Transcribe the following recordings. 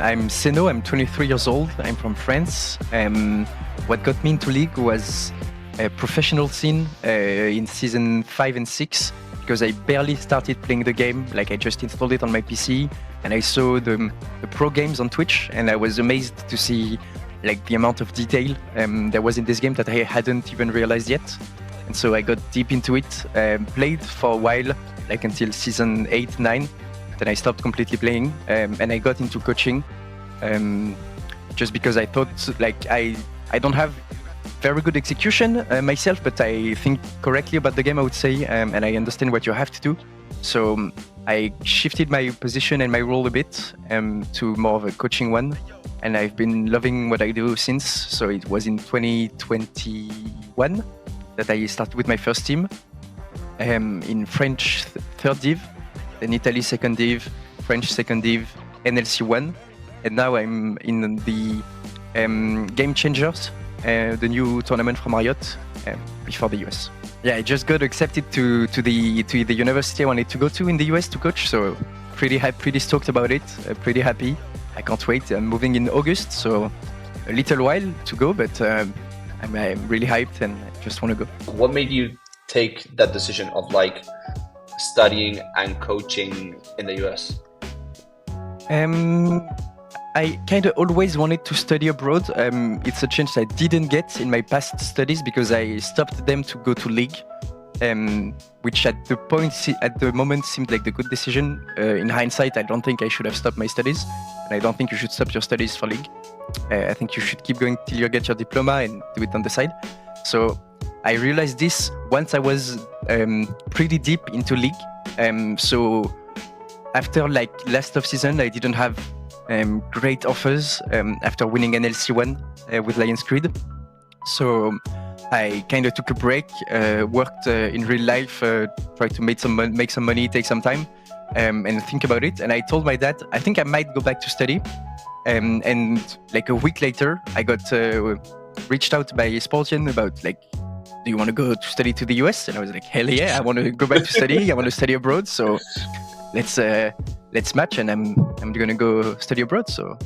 I'm Seno, I'm 23 years old, I'm from France. What got me into League was a professional scene in season 5 and 6, because I barely started playing the game. Like, I just installed it on my PC and I saw the pro games on Twitch, and I was amazed to see like the amount of detail there was in this game that I hadn't even realized yet. And so I got deep into it, played for a while, like until season 8, 9. Then I stopped completely playing, and I got into coaching, just because I thought, like, I don't have very good execution myself, but I think correctly about the game, I would say, and I understand what you have to do. So I shifted my position and my role a bit to more of a coaching one, and I've been loving what I do since. So it was in 2021 that I started with my first team in French third div, then Italy second div, French second div, NLC 1, and now I'm in the Game Changers, the new tournament from Riot, before the US. Yeah, I just got accepted to the university I wanted to go to in the US to coach, so pretty stoked about it, pretty happy. I can't wait. I'm moving in August, so a little while to go, but I'm really hyped and I just want to go. What made you take that decision of like studying and coaching in the US? I kind of always wanted to study abroad. It's a chance I didn't get in my past studies because I stopped them to go to League, which at the moment seemed like the good decision. In hindsight, I don't think I should have stopped my studies, and I don't think you should stop your studies for League. I think you should keep going till you get your diploma and do it on the side. So I realized this once I was pretty deep into League. So after like last off season, I didn't have great offers after winning NLC 1 with Lions Creed. So I kind of took a break, worked in real life, tried to make some money, take some time, and think about it. And I told my dad, I think I might go back to study. And like a week later, I got reached out by Esportian about like, do you want to go to study to the US? And I was like, hell yeah, I want to go back to study. I want to study abroad. So let's match, and I'm gonna go study abroad. So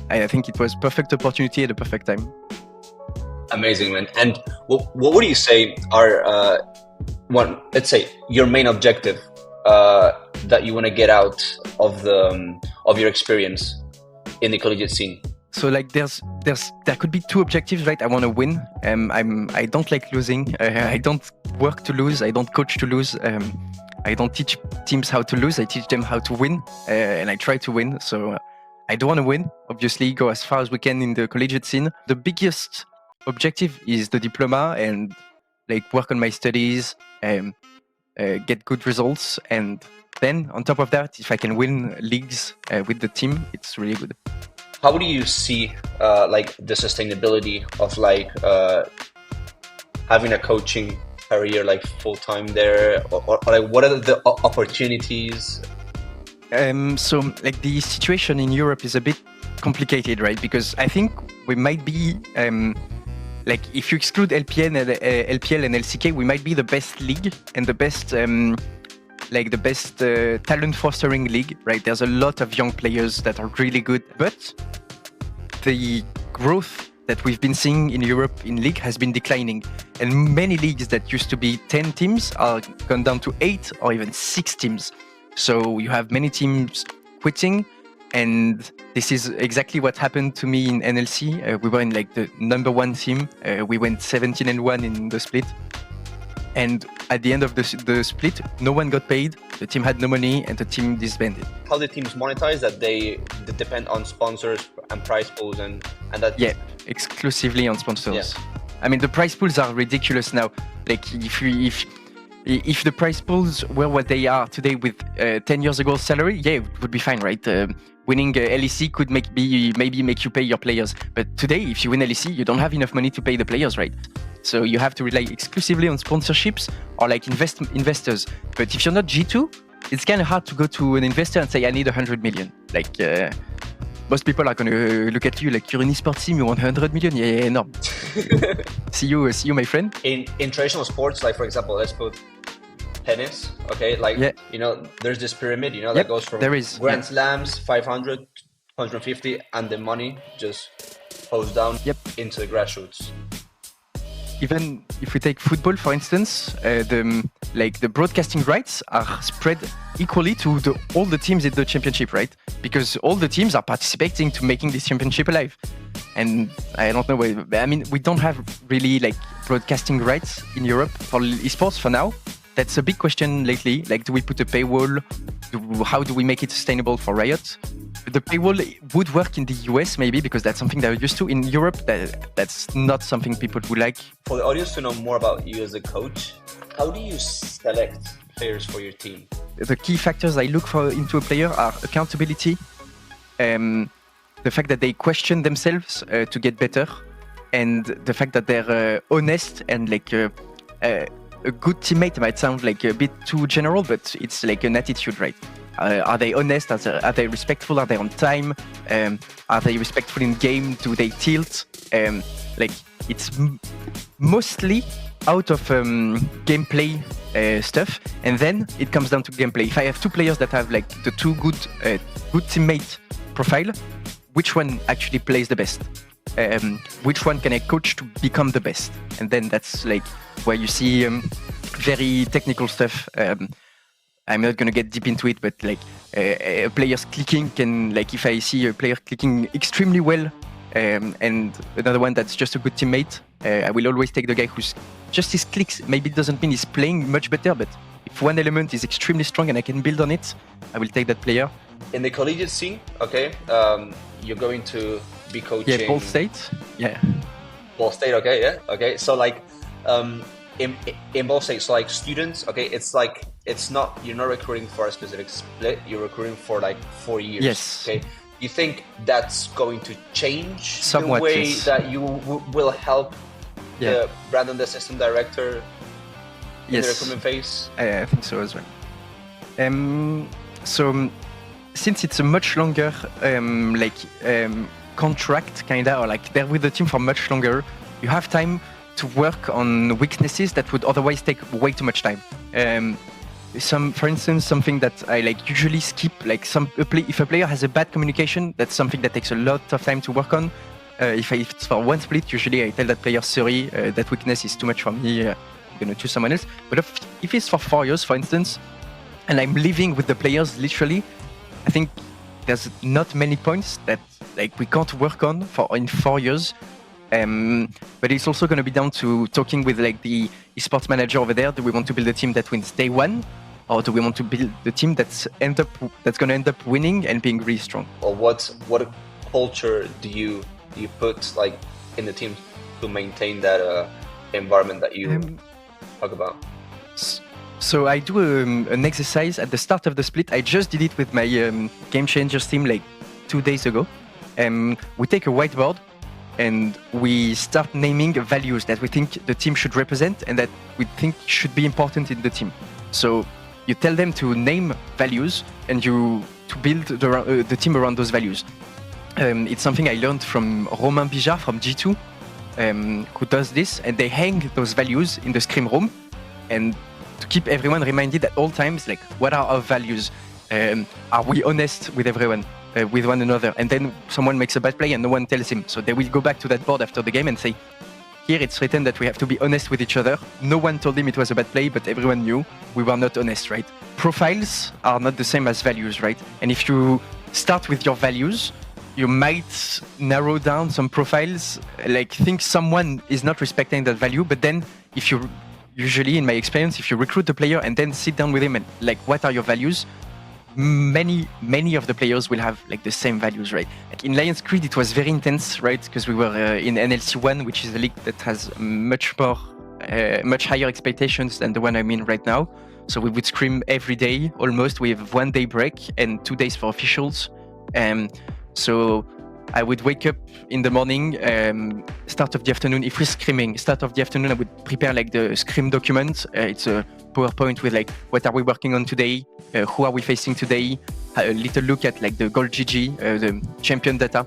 I think it was perfect opportunity at the perfect time. Amazing, man. And what would you say are let's say your main objective that you want to get out of your experience in the collegiate scene? So like there could be two objectives, right? I want to win. I don't like losing. I don't work to lose. I don't coach to lose. I don't teach teams how to lose. I teach them how to win, and I try to win. So I do want to win. Obviously, go as far as we can in the collegiate scene. The biggest objective is the diploma and like work on my studies, get good results, and then on top of that, if I can win leagues with the team, it's really good. How do you see like the sustainability of like having a coaching career like full-time there, or like what are the opportunities? So like the situation in Europe is a bit complicated, right? Because I think we might be like, if you exclude LPL and LCK, we might be the best league and the best talent fostering league, right? There's a lot of young players that are really good, but the growth that we've been seeing in Europe in league has been declining, and many leagues that used to be 10 teams are gone down to 8 or even 6 teams. So you have many teams quitting, and this is exactly what happened to me in NLC. We were in like the number 1 team. We went 17-1 in the split, and at the end of the split, no one got paid. The team had no money, and the team disbanded. How the teams monetize that? They depend on sponsors and prize pools and that. Yeah, exclusively on sponsors. Yeah. I mean, the prize pools are ridiculous now. Like if the prize pools were what they are today with 10 years ago salary, yeah, it would be fine, right? Winning LEC could maybe make you pay your players. But today, if you win LEC, you don't have enough money to pay the players, right? So you have to rely exclusively on sponsorships or like investors. But if you're not G2, it's kind of hard to go to an investor and say, I need 100 million. Like most people are going to look at you like, you're an esports team, you want 100 million? Yeah, no. see you, my friend. In traditional sports, like for example, let's put tennis, okay? Like, you know, there's this pyramid, you know, that goes from Grand Slams, 500 150, and the money just goes down Yep. into the grassroots. Even if we take football, for instance, the broadcasting rights are spread equally to all the teams in the championship, right? Because all the teams are participating to making this championship alive. And I don't know, I mean, we don't have really like broadcasting rights in Europe for esports for now. That's a big question lately. Like, do we put a paywall? How do we make it sustainable for Riot? The paywall would work in the US maybe because that's something they're used to. In Europe, that's not something people would like. For the audience to know more about you as a coach, how do you select players for your team? The key factors I look for into a player are accountability, the fact that they question themselves to get better, and the fact that they're honest and like a good teammate. Might sound like a bit too general, but it's like an attitude, right? Are they honest? Are they respectful? Are they on time? Are they respectful in game? Do they tilt? Like it's mostly out of gameplay stuff, and then it comes down to gameplay. If I have two players that have like the two good teammate profile, which one actually plays the best? Which one can I coach to become the best? And then that's like where you see very technical stuff. I'm not gonna get deep into it, but like a player's clicking can, like if I see a player clicking extremely well and another one that's just a good teammate, I will always take the guy who's just his clicks. Maybe it doesn't mean he's playing much better, but if one element is extremely strong and I can build on it, I will take that player. In the collegiate scene, okay, you're going to be coaching. Yeah, Ball State. Yeah. Ball State, okay, yeah, okay. So like, in Ball State, so like students, okay, it's not, you're not recruiting for a specific split. You're recruiting for like 4 years. Yes. Okay. You think that's going to change somewhat, the way yes. that you will help Brandon, the assistant director, in the recruitment phase? I think so as well. So since it's a much longer contract, kinda, or like they're with the team for much longer, you have time to work on weaknesses that would otherwise take way too much time. For instance, something that I like usually skip, like if a player has a bad communication, that's something that takes a lot of time to work on. If it's for one split, usually I tell that player, sorry, that weakness is too much for me, I'm gonna choose someone else. But if it's for 4 years, for instance, and I'm living with the players literally, I think there's not many points that like we can't work on in 4 years. But it's also going to be down to talking with like the esports manager over there. Do we want to build a team that wins day one, or do we want to build the team that's going to end up winning and being really strong? Or what culture do you put like in the team to maintain that environment that you talk about? So I do an exercise at the start of the split. I just did it with my Game Changers team like 2 days ago. We take a whiteboard and we start naming values that we think the team should represent and that we think should be important in the team. So you tell them to name values and to build the team around those values. It's something I learned from Romain Bijard from G2, who does this, and they hang those values in the scrim room and to keep everyone reminded at all times, like, what are our values? Are we honest with everyone? With one another, and then someone makes a bad play and no one tells him. So they will go back to that board after the game and say, here it's written that we have to be honest with each other. No one told him it was a bad play, but everyone knew we were not honest, right? Profiles are not the same as values, right? And if you start with your values, you might narrow down some profiles, like think someone is not respecting that value, but then if you, usually in my experience, if you recruit the player and then sit down with him and like, what are your values? Many of the players will have like the same values, right? Like in Lions Creed, it was very intense, right? Because we were in NLC 1, which is a league that has much higher expectations than the one I'm in right now. So we would scrim every day, almost. We have 1 day break and 2 days for officials. So I would wake up in the morning, start of the afternoon. If we're scrimming, start of the afternoon, I would prepare like the scrim document. It's a PowerPoint with like, what are we working on today? Who are we facing today? A little look at like the gold GG, the champion data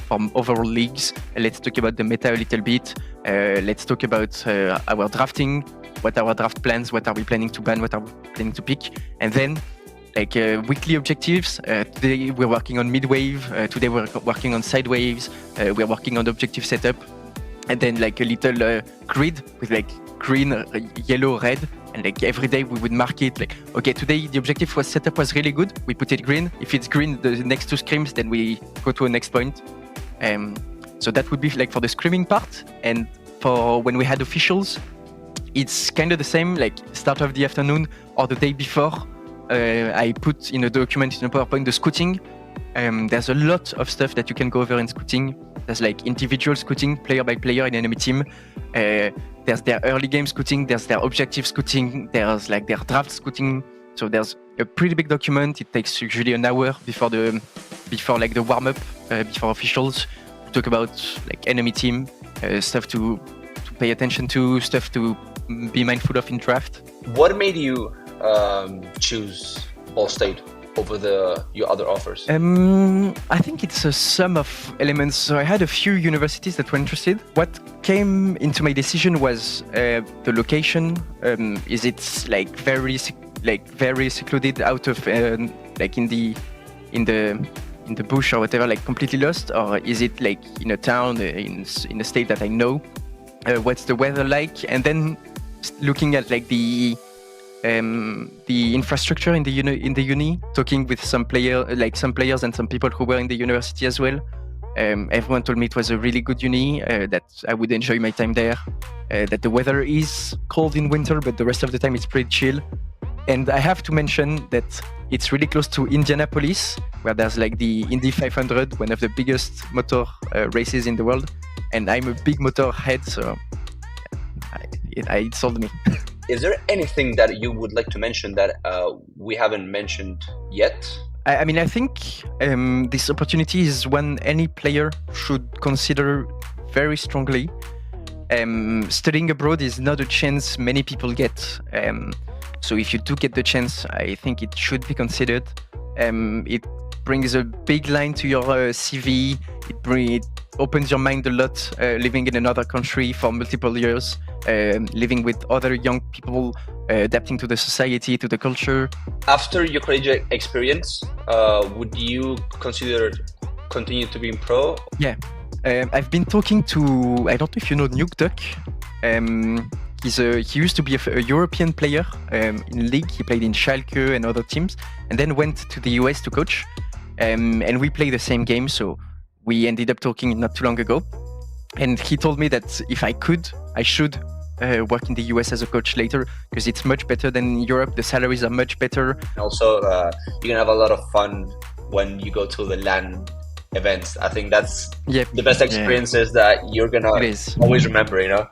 from overall leagues. Let's talk about the meta a little bit. Let's talk about our drafting. What are our draft plans? What are we planning to ban? What are we planning to pick? And then like weekly objectives. Today we're working on mid-wave. Today we're working on side waves. We're working on objective setup. And then like a little grid with like green, yellow, red. And like every day we would mark it like, okay, today the objective setup was really good. We put it green. If it's green, the next two scrims, then we go to a next point. So that would be like for the scrimming part. And for when we had officials, it's kind of the same, like start of the afternoon or the day before. I put in a document in a PowerPoint the scouting. There's a lot of stuff that you can go over in scouting. There's like individual scouting, player by player in enemy team. There's their early game scouting. There's their objective scouting. There's like their draft scouting. So there's a pretty big document. It takes usually an hour before like the warm up, before officials, to talk about like enemy team, stuff to pay attention to, stuff to be mindful of in draft. What made you choose Ball State over your other offers? I think it's a sum of elements. So I had a few universities that were interested. What came into my decision was the location. Is it like very secluded out of like in the bush or whatever, like completely lost, or is it like in a town in a state that I know? What's the weather like? And then looking at like the infrastructure in the uni, talking with some players and some people who were in the university as well. Everyone told me it was a really good uni, that I would enjoy my time there, that the weather is cold in winter, but the rest of the time it's pretty chill. And I have to mention that it's really close to Indianapolis, where there's like the Indy 500, one of the biggest motor races in the world. And I'm a big motor head, so it sold me. Is there anything that you would like to mention that we haven't mentioned yet? I mean, I think this opportunity is one any player should consider very strongly. Studying abroad is not a chance many people get. So if you do get the chance, I think it should be considered. It brings a big line to your CV. It opens your mind a lot, living in another country for multiple years, living with other young people, adapting to the society, to the culture. After your college experience, would you consider continue to be in pro? Yeah, I've been talking to, I don't know if you know Nuke Duck. He used to be a European player in league. He played in Schalke and other teams, and then went to the US to coach. And we play the same game, so we ended up talking not too long ago. And he told me that if I should work in the US as a coach later, because it's much better than Europe. The salaries are much better. Also, you're gonna have a lot of fun when you go to the LAN events. I think that's the best experiences that you're gonna always remember, you know,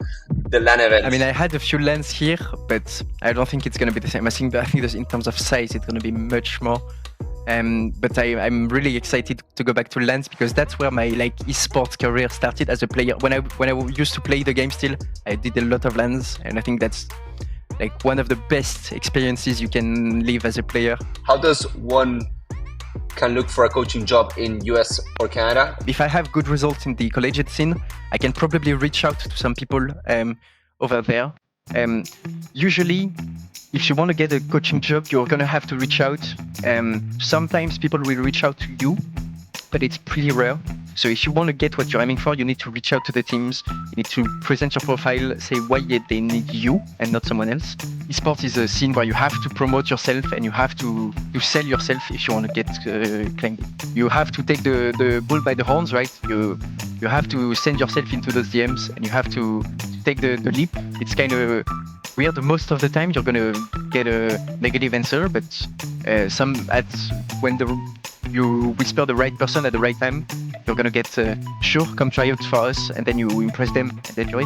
the LAN events. I mean, I had a few LANs here, but I don't think it's gonna be the same. I think in terms of size, it's gonna be much more. But I'm really excited to go back to LANs, because that's where my like esports career started as a player. When I used to play the game still, I did a lot of LANs, and I think that's like one of the best experiences you can live as a player. How does one can look for a coaching job in US or Canada? If I have good results in the collegiate scene, I can probably reach out to some people over there. Usually, if you want to get a coaching job, you're going to have to reach out. Sometimes people will reach out to you, but it's pretty rare. So if you want to get what you're aiming for, you need to reach out to the teams. You need to present your profile, say why they need you and not someone else. Esports is a scene where you have to promote yourself and you have to sell yourself if you want to get claimed. You have to take the bull by the horns, right? You have to send yourself into those DMs and you have to take the leap. It's kind of weird. Most of the time you're gonna get a negative answer, but when you whisper the right person at the right time, you're gonna get sure, come try out for us, and then you impress them and then join.